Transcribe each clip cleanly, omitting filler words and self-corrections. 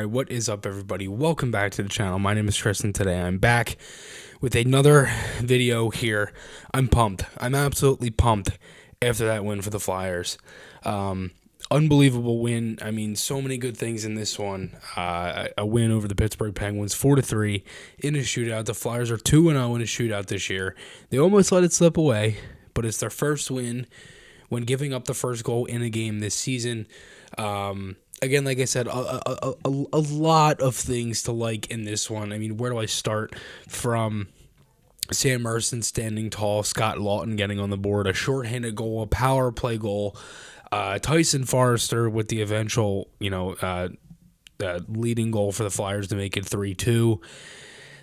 Alright, what is up everybody? Welcome back to the channel. My name is Tristan. Today I'm back with another video here. I'm pumped. I'm absolutely pumped after that win for the Flyers. Unbelievable win. I mean, so many good things in this one. A win over the Pittsburgh Penguins 4-3 in a shootout. The Flyers are 2-0 in a shootout this year. They almost let it slip away, but it's their first win when giving up the first goal in a game this season. Again, like I said, a lot of things to like in this one. I mean, where do I start? From Sam Ersson standing tall, Scott Laughton getting on the board, a shorthanded goal, a power play goal, Tyson Forrester with the eventual, leading goal for the Flyers to make it 3-2.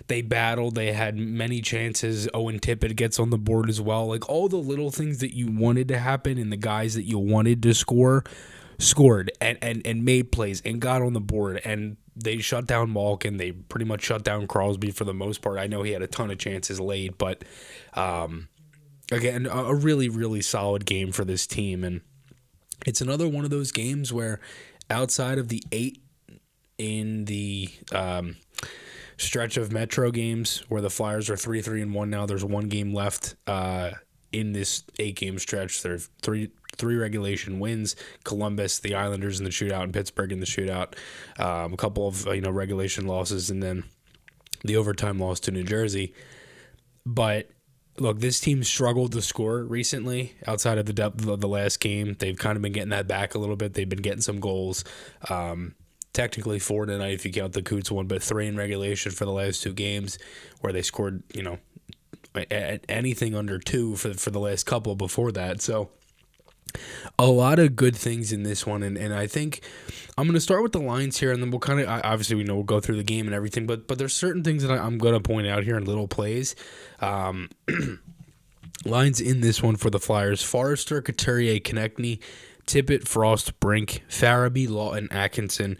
They battled. They had many chances. Owen Tippett gets on the board as well. Like, all the little things that you wanted to happen and the guys that you wanted to scored and made plays and got on the board, and they shut down Malkin. They pretty much shut down Crosby for the most part. I know he had a ton of chances late, but again, a really, really solid game for this team. And it's another one of those games where outside of the 8 in the stretch of Metro games where the Flyers are 3-3-1 now, there's one game left in this 8-game stretch. There's three regulation wins: Columbus, the Islanders in the shootout, and Pittsburgh in the shootout. A couple of regulation losses, and then the overtime loss to New Jersey. But look, this team struggled to score recently. Outside of the depth of the last game, they've kind of been getting that back a little bit. They've been getting some goals. Technically 4 tonight if you count the Coots one, but 3 in regulation for the last 2 games, where they scored anything under 2 for the last couple before that. So a lot of good things in this one, and I think I'm going to start with the lines here, and then we'll kind of, obviously we know we'll go through the game and everything, but there's certain things that I'm going to point out here in little plays. Lines in this one for the Flyers: Forrester, Couturier, Konechny, Tippett, Frost, Brink, Farabee, Laughton, Atkinson,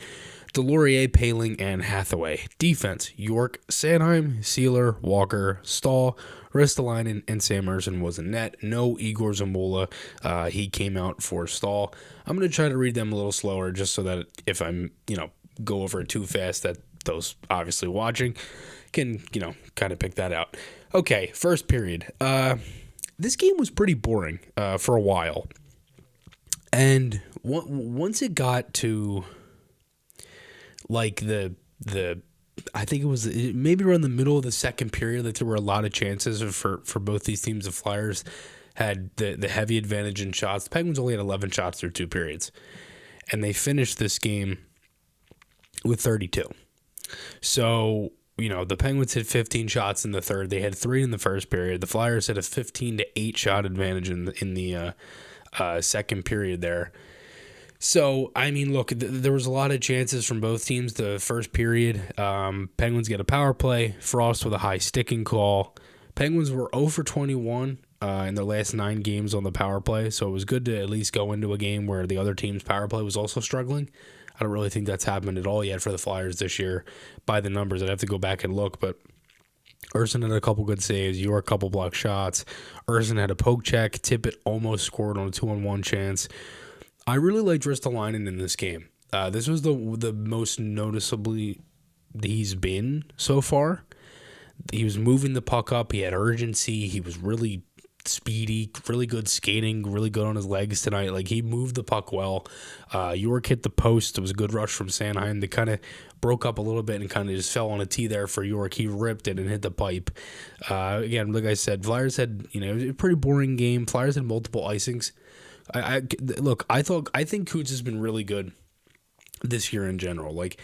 Delorier, Paling, and Hathaway. Defense: York, Sanheim, Sealer, Walker, Stahl, Ristolainen, and Sam Ersson was in net. No Igor Zamula. He came out for Stahl. I'm going to try to read them a little slower, just so that if I'm, go over it too fast, that those obviously watching can, kind of pick that out. Okay, first period. This game was pretty boring for a while. And once it got to, like, I think it was maybe around the middle of the second period that there were a lot of chances for both these teams. The Flyers had the heavy advantage in shots. The Penguins only had 11 shots through 2 periods, and they finished this game with 32. So, the Penguins hit 15 shots in the third. They had 3 in the first period. The Flyers had a 15-8 shot advantage in the second period there. So, I mean, look, there was a lot of chances from both teams. The first period, Penguins get a power play. Frost with a high sticking call. Penguins were 0 for 21 in their last 9 games on the power play, so it was good to at least go into a game where the other team's power play was also struggling. I don't really think that's happened at all yet for the Flyers this year by the numbers. I'd have to go back and look, but Ersson had a couple good saves. York, a couple block shots. Ersson had a poke check. Tippett almost scored on a 2-on-1 chance. I really liked Ristolainen in this game. This was the most noticeably he's been so far. He was moving the puck up. He had urgency. He was really speedy, really good skating, really good on his legs tonight. Like, he moved the puck well. York hit the post. It was a good rush from Sanheim. They kind of broke up a little bit and kind of just fell on a tee there for York. He ripped it and hit the pipe. Again, like I said, Flyers had, it was a pretty boring game. Flyers had multiple icings. I think Coots has been really good this year in general. Like,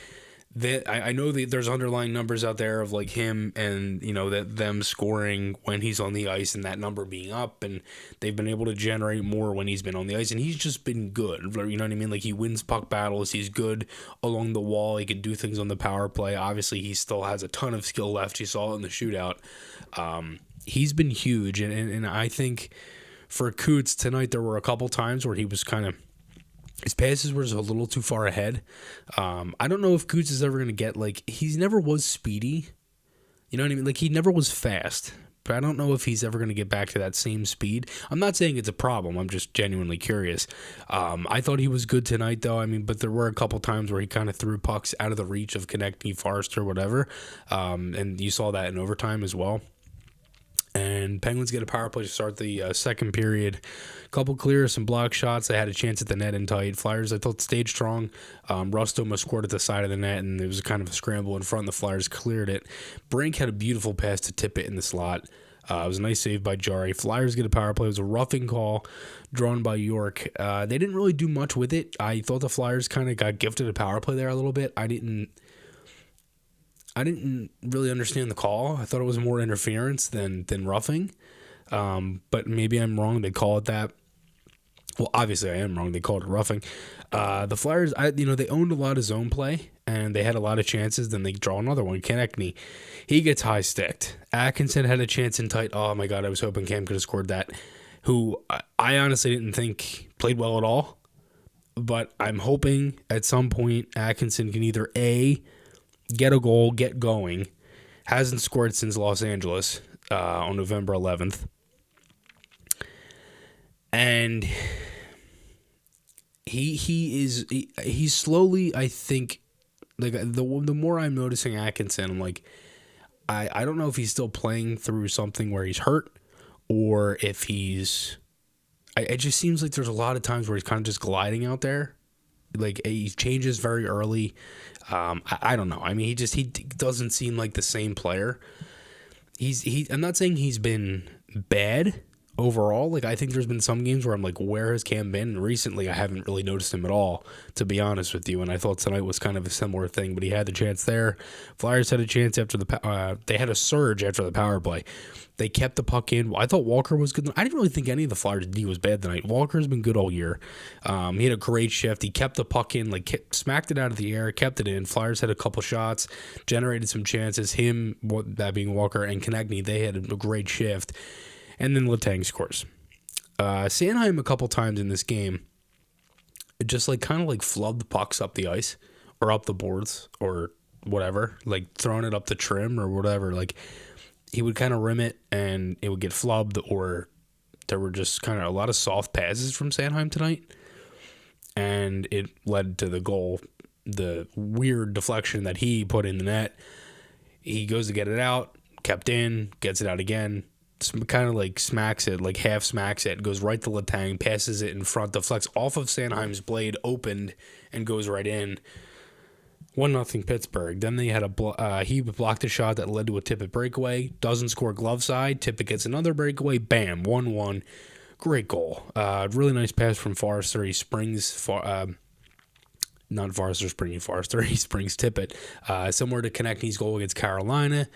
that, I know that there's underlying numbers out there of, like, him and, that them scoring when he's on the ice and that number being up, and they've been able to generate more when he's been on the ice, and he's just been good. You know what I mean? Like, he wins puck battles. He's good along the wall. He can do things on the power play. Obviously, he still has a ton of skill left. You saw it in the shootout. He's been huge, and I think for Coots tonight, there were a couple times where he was kind of, his passes were just a little too far ahead. I don't know if Coots is ever going to get, like, he never was speedy. You know what I mean? Like, he never was fast, but I don't know if he's ever going to get back to that same speed. I'm not saying it's a problem. I'm just genuinely curious. I thought he was good tonight, though. I mean, but there were a couple times where he kind of threw pucks out of the reach of Konechny, Forrester, whatever. And you saw that in overtime as well. And Penguins get a power play to start the second period. Couple clears, some block shots. They had a chance at the net in tight. Flyers, I thought, stayed strong. Rust almost scored at the side of the net, and it was kind of a scramble in front. The Flyers cleared it. Brink had a beautiful pass to tip it in the slot. It was a nice save by Jarry. Flyers get a power play. It was a roughing call drawn by York. They didn't really do much with it. I thought the Flyers kind of got gifted a power play there a little bit. I didn't really understand the call. I thought it was more interference than roughing. But maybe I'm wrong. They call it that. Well, obviously I am wrong. They called it roughing. The Flyers, they owned a lot of zone play, and they had a lot of chances. Then they draw another one. Konechny, he gets high sticked. Atkinson had a chance in tight. Oh my God, I was hoping Cam could have scored that. Who I honestly didn't think played well at all. But I'm hoping at some point Atkinson can either A, get a goal, get going. Hasn't scored since Los Angeles on November 11th. And he's slowly, I think, like the more I'm noticing Atkinson, I'm like, I don't know if he's still playing through something where he's hurt, or if he's, it just seems like there's a lot of times where he's kind of just gliding out there. Like, he changes very early. I don't know. I mean, he doesn't seem like the same player. I'm not saying he's been bad overall. Like, I think there's been some games where I'm like, where has Cam been? And recently, I haven't really noticed him at all, to be honest with you. And I thought tonight was kind of a similar thing, but he had the chance there. Flyers had a chance after they had a surge after the power play. They kept the puck in. I thought Walker was good. I didn't really think any of the Flyers' D was bad tonight. Walker's been good all year. He had a great shift. He kept the puck in, smacked it out of the air, kept it in. Flyers had a couple shots, generated some chances. Him, that being Walker, and Konechny, they had a great shift. And then Letang scores. Sanheim a couple times in this game just kind of flubbed the pucks up the ice or up the boards or whatever, like throwing it up the trim or whatever. Like, he would kind of rim it and it would get flubbed, or there were just kind of a lot of soft passes from Sanheim tonight. And it led to the goal, the weird deflection that he put in the net. He goes to get it out, kept in, gets it out again. Kind of smacks it, half smacks it, goes right to Letang, passes it in front, deflects off of Sanheim's blade, opened, and goes right in. 1-0 Pittsburgh. Then they had he blocked a shot that led to a Tippett breakaway. Doesn't score glove side. Tippett gets another breakaway. Bam, 1-1. Great goal. Really nice pass from Forrester. He springs, not Forrester springing Forrester. He springs Tippett. Similar to Konechny's goal against Carolina.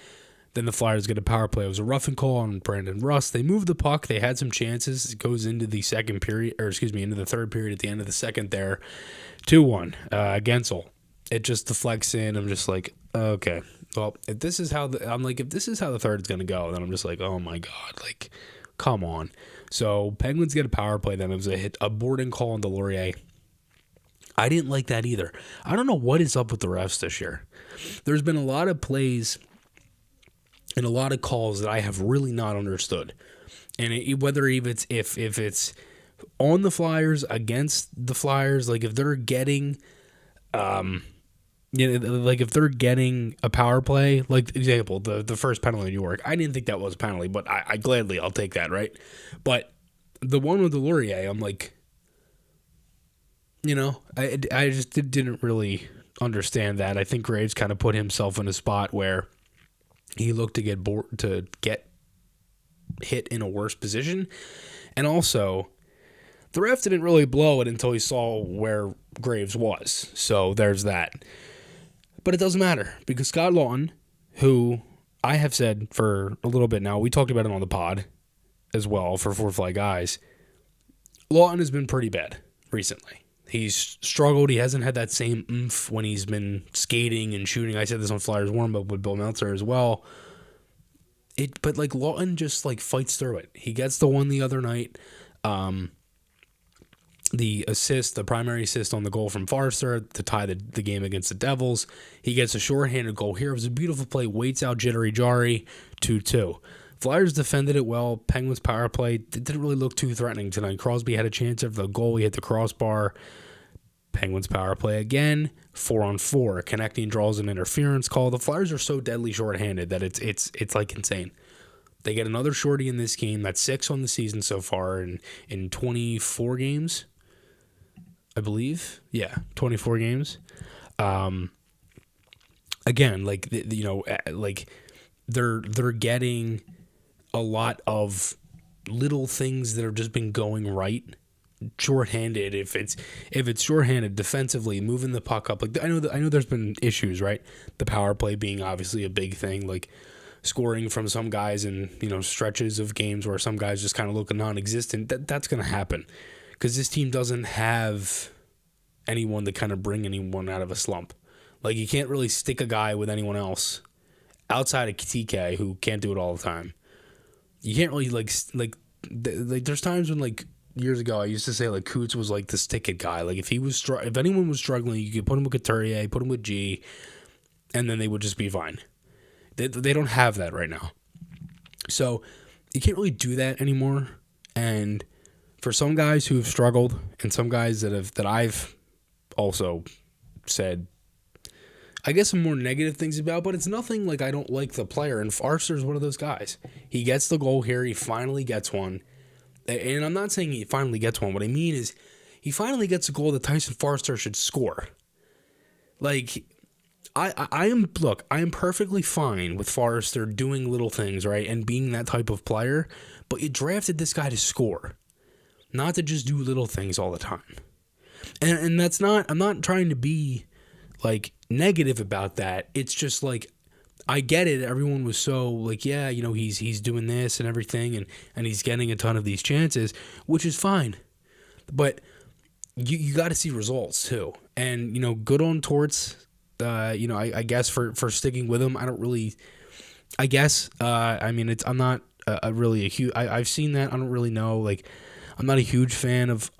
Then the Flyers get a power play. It was a roughing call on Brandon Rust. They moved the puck. They had some chances. It goes into the second period, into the third period at the end of the second there. 2-1. Gensel. It just deflects in. I'm just like, okay. Well, if this is how the third is going to go, then I'm just like, oh my God, come on. So Penguins get a power play. Then it was a boarding call on Delorier. I didn't like that either. I don't know what is up with the refs this year. There's been a lot of plays and a lot of calls that I have really not understood. And whether if it's on the Flyers, against the Flyers, if they're getting, if they're getting a power play, example, the first penalty in New York, I didn't think that was a penalty, but I'll take that, right? But the one with the Laurier, I'm like, I just didn't really understand that. I think Graves kind of put himself in a spot where he looked to get hit in a worse position. And also, the ref didn't really blow it until he saw where Graves was. So there's that. But it doesn't matter, because Scott Lawton, who I have said for a little bit now, we talked about him on the pod as well for Four Fly Guys. Lawton has been pretty bad recently. He's struggled. He hasn't had that same oomph when he's been skating and shooting. I said this on Flyers warm-up with Bill Meltzer as well. But Lawton just fights through it. He gets the one the other night. The assist, the primary assist on the goal from Forrester to tie the game against the Devils. He gets a shorthanded goal here. It was a beautiful play. Waits out Jittery Jarry, 2-2. Flyers defended it well. Penguins power play didn't really look too threatening tonight. Crosby had a chance of the goal. He hit the crossbar. Penguins power play again, 4-on-4. Connecting draws an interference call. The Flyers are so deadly shorthanded that it's like insane. They get another shorty in this game. That's 6 on the season so far in 24 games, I believe. Yeah, 24 games. Again, like like they're getting a lot of little things that have just been going right. Shorthanded, if it's shorthanded defensively, moving the puck up. Like I know there's been issues, right? The power play being obviously a big thing, like scoring from some guys in stretches of games where some guys just kind of look non-existent. That's going to happen because this team doesn't have anyone to kind of bring anyone out of a slump. Like you can't really stick a guy with anyone else outside of TK who can't do it all the time. You can't really like there's times when like years ago I used to say like Coots was like the stick it guy. Like if anyone was struggling, you could put him with Couturier, put him with G, and then they would just be fine. They don't have that right now. So you can't really do that anymore. And for some guys who have struggled and some guys that I've also said I guess some more negative things about, but it's nothing like I don't like the player. And Forster's one of those guys. He gets the goal here. He finally gets one. And I'm not saying he finally gets one. What I mean is he finally gets a goal that Tyson Forster should score. Like, I am perfectly fine with Forster doing little things, right, and being that type of player, but you drafted this guy to score, not to just do little things all the time. And that's not, I'm not trying to be, like, negative about that. It's just, like, I get it. Everyone was so, like, yeah, he's doing this and everything, and he's getting a ton of these chances, which is fine. But you got to see results, too. And, good on Torts. I guess for sticking with him, I don't really, I guess, I'm not really a huge, I've seen that. I don't really know. Like, I'm not a huge fan of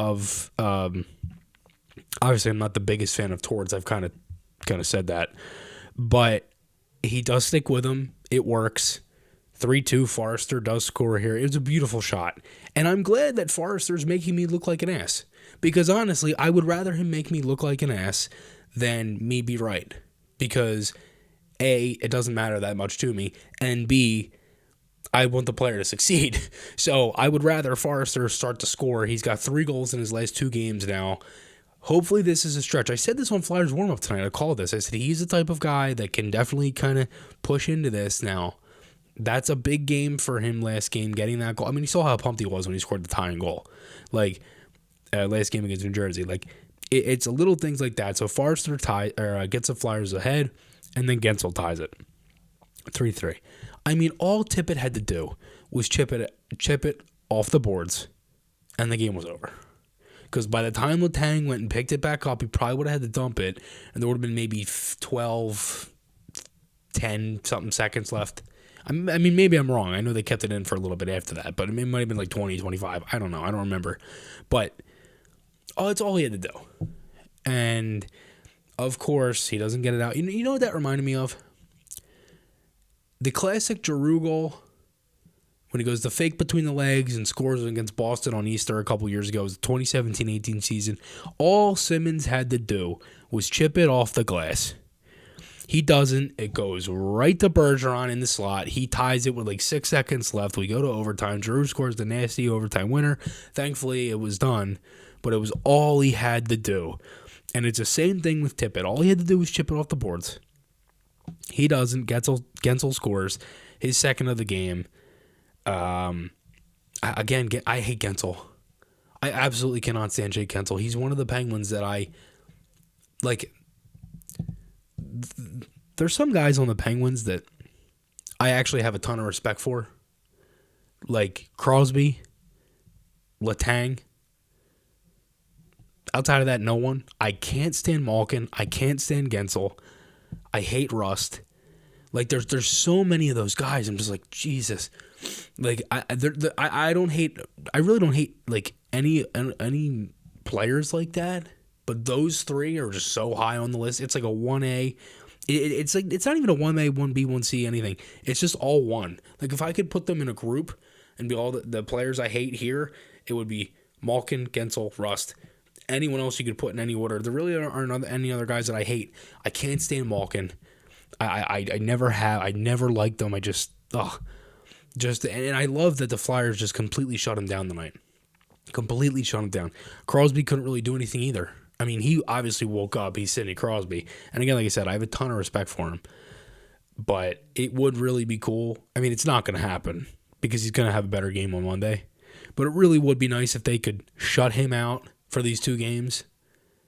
obviously I'm not the biggest fan of Torts. I've kind of said that, but he does stick with him. It works. 3-2, Forster does score here. It was a beautiful shot. And I'm glad that Forrester's making me look like an ass. Because honestly, I would rather him make me look like an ass than me be right. Because A, it doesn't matter that much to me. And B, I want the player to succeed. So I would rather Forster start to score. He's got 3 goals in his last 2 games now. Hopefully this is a stretch. I said this on Flyers warm-up tonight. I called this. I said he's the type of guy that can definitely kind of push into this now. That's a big game for him last game, getting that goal. I mean, you saw how pumped he was when he scored the tying goal. Like, last game against New Jersey. Like, it's little things like that. So Forster gets the Flyers ahead, and then Gensel ties it. 3-3. I mean, all Tippett had to do was chip it off the boards, and the game was over. Because by the time Letang went and picked it back up, he probably would have had to dump it, and there would have been maybe 12, 10-something seconds left. I mean, maybe I'm wrong. I know they kept it in for a little bit after that, but it might have been like 20, 25. I don't know. I don't remember. But it's all he had to do. And, of course, he doesn't get it out. You know what that reminded me of? The classic Giroux goal, when he goes the fake between the legs and scores against Boston on Easter a couple years ago. It was the 2017-18 season. All Simmons had to do was chip it off the glass. He doesn't. It goes right to Bergeron in the slot. He ties it with like 6 seconds left. We go to overtime. Giroux scores the nasty overtime winner. Thankfully, it was done, but it was all he had to do. And it's the same thing with Tippett. All he had to do was chip it off the boards. He doesn't. Gensel scores his second of the game. I hate Gensel. I absolutely cannot stand Jake Gensel. He's one of the Penguins that I like. There's some guys on the Penguins that I actually have a ton of respect for, like Crosby, Letang. Outside of that, no one. I can't stand Malkin. I can't stand Gensel. I hate Rust. Like there's so many of those guys. I'm just like, Jesus. Like I really don't hate like any players like that. But those 3 are just so high on the list. It's like a 1A. It's like it's not even a 1A, 1B, 1C, anything. It's just all one. Like if I could put them in a group and be all the players I hate here, it would be Malkin, Gensel, Rust. Anyone else you could put in any order. There really aren't any other guys that I hate. I can't stand Malkin. I never have. I never liked them. I just and I love that the Flyers just completely shut him down tonight. Completely shut him down. Crosby couldn't really do anything either. I mean, he obviously woke up. He's Sidney Crosby. And again, like I said, I have a ton of respect for him. But it would really be cool. I mean, it's not going to happen because he's going to have a better game on Monday. But it really would be nice if they could shut him out for these 2 games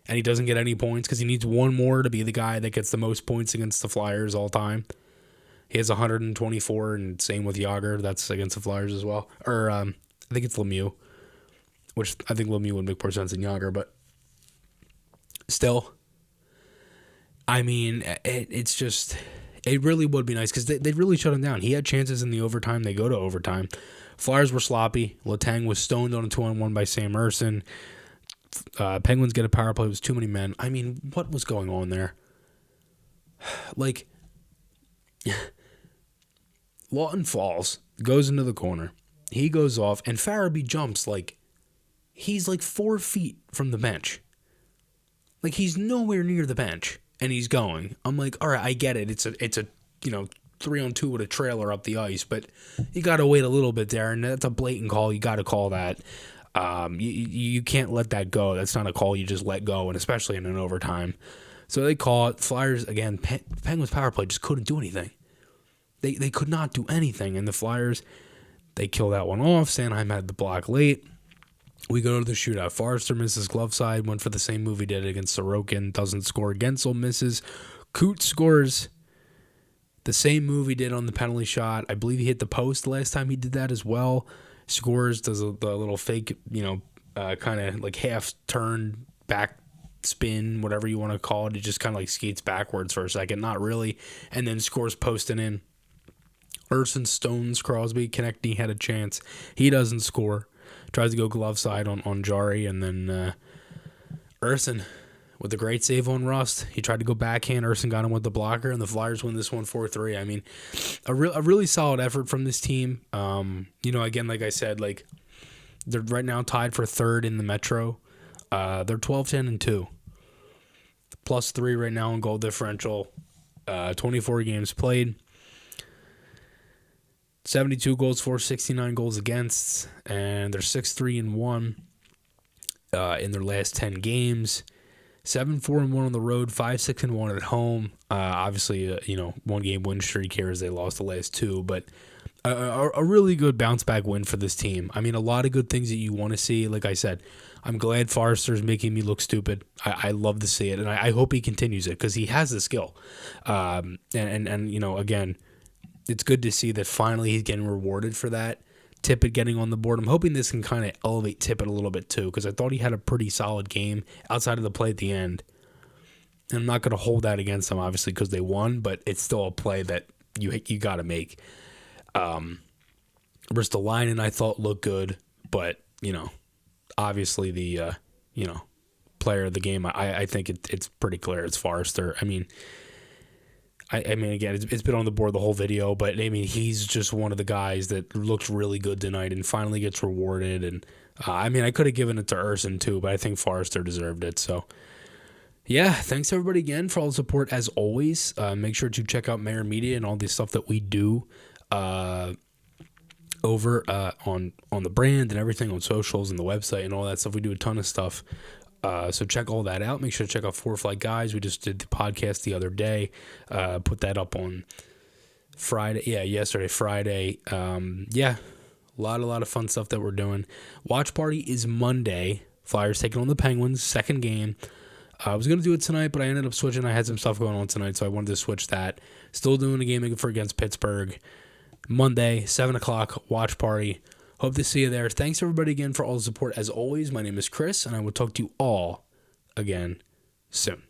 and he doesn't get any points because he needs one more to be the guy that gets the most points against the Flyers all time. He has 124, and same with Yager. That's against the Flyers as well. Or I think it's Lemieux, which I think Lemieux would make more sense than Yager, but still, I mean, it's just, it really would be nice because they really shut him down. He had chances in the overtime. They go to overtime. Flyers were sloppy. Letang was stoned on a 2-on-1 by Sam Ersson. Penguins get a power play. It was too many men. I mean, what was going on there? Like, Lawton falls, goes into the corner. He goes off, and Farabee jumps like he's like 4 feet from the bench. Like he's nowhere near the bench, and he's going. I'm like, all right, I get it. It's a 3-on-2 with a trailer up the ice, but you got to wait a little bit there, and that's a blatant call. You got to call that. You can't let that go. That's not a call you just let go, and especially in an overtime. So they call it. Flyers, again, Penguins power play just couldn't do anything. They could not do anything, and the Flyers, they kill that one off. Sanheim had the block late. We go to the shootout. Forrester misses glove side, went for the same move he did against Sorokin, doesn't score. Gensel misses. Coots scores the same move he did on the penalty shot. I believe he hit the post last time he did that as well. Scores, does the little fake, kind of like half turn, back spin, whatever you want to call it. It just kind of like skates backwards for a second, not really, and then scores posting in. Ersson stones Crosby. Konechny had a chance. He doesn't score. Tries to go glove side on Jari, and then Ersson with a great save on Rust. He tried to go backhand. Ersson got him with the blocker, and the Flyers win this one 4-3. I mean, a really solid effort from this team. Again, like I said, like they're right now tied for 3rd in the Metro. They're 12-10-2. +3 right now in goal differential. 24 games played. 72 goals for, 69 goals against, and they're 6-3-1 in their last 10 games. 7-4-1 on the road, 5-6-1 at home. Obviously, 1-game win streak here as they lost the last 2, but a really good bounce back win for this team. I mean, a lot of good things that you want to see. Like I said, I'm glad Forrester's making me look stupid. I love to see it, and I hope he continues it because he has the skill. Again, it's good to see that finally he's getting rewarded for that. Tippett getting on the board. I'm hoping this can kind of elevate Tippett a little bit too, because I thought he had a pretty solid game outside of the play at the end. And I'm not going to hold that against them, obviously, because they won, but it's still a play that you got to make. Ristolainen, I thought, looked good, but, obviously the, player of the game, I think it's pretty clear it's Forrester. I mean, again, it's been on the board the whole video, but I mean, he's just one of the guys that looked really good tonight and finally gets rewarded. And I could have given it to Ersson too, but I think Forrester deserved it. So, yeah, thanks everybody again for all the support as always. Make sure to check out Maher Media and all the stuff that we do over on the brand and everything on socials and the website and all that stuff. We do a ton of stuff. So check all that out. Make sure to check out Four Flight Guys. We just did the podcast the other day. Put that up on Friday. Yeah, yesterday, Friday. A lot of fun stuff that we're doing. Watch party is Monday. Flyers taking on the Penguins, second game. I was going to do it tonight, but I ended up switching. I had some stuff going on tonight, so I wanted to switch that. Still doing a game against Pittsburgh. Monday, 7 o'clock, watch party. Hope to see you there. Thanks, everybody, again, for all the support. As always, my name is Chris, and I will talk to you all again soon.